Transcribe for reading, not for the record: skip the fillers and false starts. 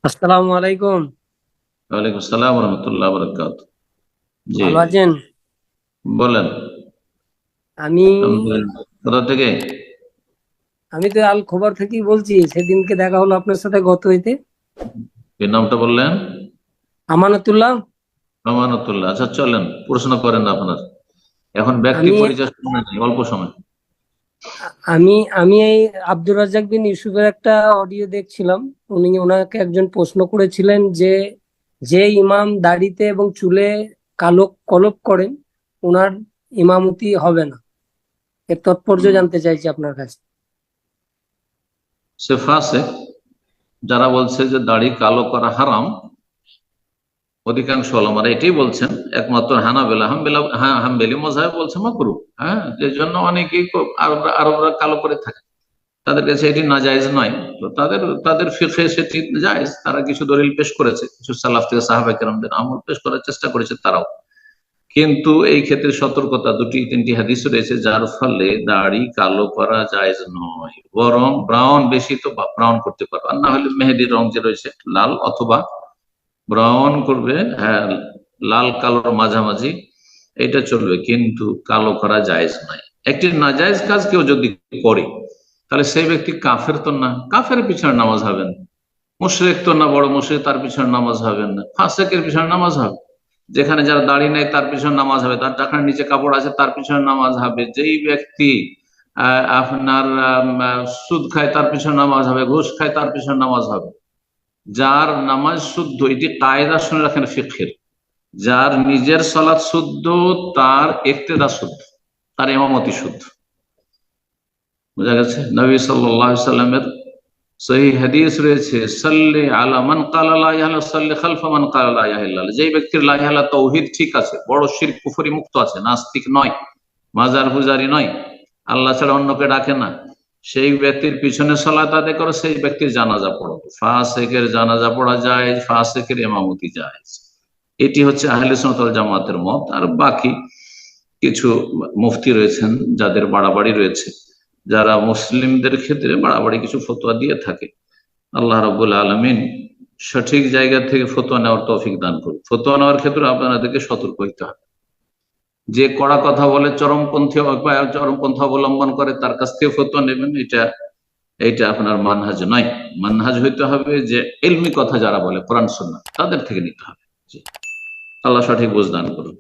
আসসালামু আলাইকুম। ওয়ালাইকুম আসসালাম রহমতুল্লাহ বরকাত। জি, ভালো আছেন? বলেন। আমি কোথা থেকে? আমি তো আল খবর থেকেই বলছি। সেদিনকে দেখা হলো আপনার সাথে গত হইতে। কি নামটা বললেন? আমানতুল্লাহ। আমানতুল্লাহ। আচ্ছা, চলেন প্রশ্ন করেন আপনার। এখন ব্যক্তি আমি পরিচয় সময় নেই, অল্প সময়। আমি আমি এই আব্দুর রাজ্জাক বিন ইউসুফের একটা অডিও দেখছিলাম। ওনাকে একজন প্রশ্ন করেছিলেন যে যে ইমাম দাড়িতে এবং চুলে কালো কলপ করেন, ওনার ইমামতি হবে না। এর তাৎপর্য হুম। জানতে চাইছি আপনার কাছে। সে ফাসেক। যারা বলছে যে দাড়ি কালো করা হারাম, অধিকাংশ ওলামারা এটাই বলছেন। একমাত্র হানাবেলা হামবেলা হামবেলি মজাহ বলছে মাকরু। হ্যাঁ, যে জন্য অনেকেই আরবরা আরবরা কালো করে থাকে, তাদের কাছে এটি নাজায়েজ নয়। তো তাদের তাদের ফিকহে সেটি জায়েজ। তারা কিছু দলিল পেশ করেছে, কিছু সালাফ থেকে সাহাবায়ে কেরামদের আমল পেশ করার চেষ্টা করেছে তারাও। কিন্তু এই ক্ষেত্রে সতর্কতা, দুটি তিনটি হাদিস রয়েছে যার ফলে দাড়ি কালো করা জায়েজ নয়, বরং ব্রাউন, বেশি তো ব্রাউন করতে পারবে, আর না হলে মেহেদির রং যে রয়েছে লাল অথবা ব্রাউন করবে। হ্যাঁ, লাল কালোর মাঝামাঝি এটা চলবে, কিন্তু কালো করা জায়েজ নয়। একটি নাজায়েজ কাজ কেউ যদি করে, তাহলে সেই ব্যক্তি কাফের তো না, কাফের পিছনে নামাজ হবে না। মুশরিক তো না, বড় মুশরিক, তার পিছনে নামাজ হবে না। ফাসেকের পিছনে নামাজ হবে। যেখানে যার দাড়ি নেই তার পিছনে নামাজ হবে, তার টাকার নিচে কাপড় আছে তার পিছনে নামাজ হবে। যেই ব্যক্তি আপনার সুদ খায় তার পিছনে নামাজ হবে, ঘুষ খায় তার পিছনে নামাজ হবে। যার নামাজ শুদ্ধ, এটি কায়দা শুনে রাখেন ফিকহের, যার নিজের সালাত শুদ্ধ, তার ইক্তেদা শুদ্ধ, তার ইমামতি শুদ্ধ। বোঝা গেছে? নবী সাল্লাল্লাহু আলাইহি সাল্লামের সহিহ হাদিস রয়েছে, সাল্লি আলা মান ক্বালা লা ইলাহা ইল্লাল্লাহ সাল্লি খালফা মান ক্বালা লা ইলাহা ইল্লাল্লাহ। যেই ব্যক্তির লা ইলাহা ইল্লাল্লাহ তাওহীদ ঠিক আছে, বড় শিরক কুফরি মুক্ত আছে, নাস্তিক নয়, মাজার পূজারি নয়, আল্লাহ ছাড়া অন্যকে ডাকে না, সেই ব্যক্তির পিছনে সালাত আদায় করো, সেই ব্যক্তির জানাজা পড়ো। ফাসিকের জানাজা পড়া যায়, ফাসিকের ইমামতি যায়। এটি হচ্ছে আহলে সুন্নাত ওয়াল জামাতের মত। আর বাকি কিছু মুফতি রয়েছেন যাদের বাড়াবাড়ি রয়েছে, যারা মুসলিমদের ক্ষেত্রে বাড়াবাড়ি কিছু ফতোয়া দিয়ে থাকে। আল্লাহ রাব্বুল আলামিন সঠিক জায়গা থেকে ফতোয়া নেওয়ার তৌফিক দান করুন। ফতোয়া নেওয়ার ক্ষেত্রে আপনাদেরকে সতর্ক হইতে হবে। যে কড়া কথা বলে, চরমপন্থী বা চরমপন্থা অবলম্বন করে, তার কাছ থেকে ফতোয়া নেবেন, এটা এটা আপনার মানহাজ নয়। মানহাজ হইতে হবে যে ইলমি কথা যারা বলে কোরআন সুন্নাহ, তাদের থেকে নিতে হবে। জি, আল্লাহ সঠিক বুঝ দান করুন।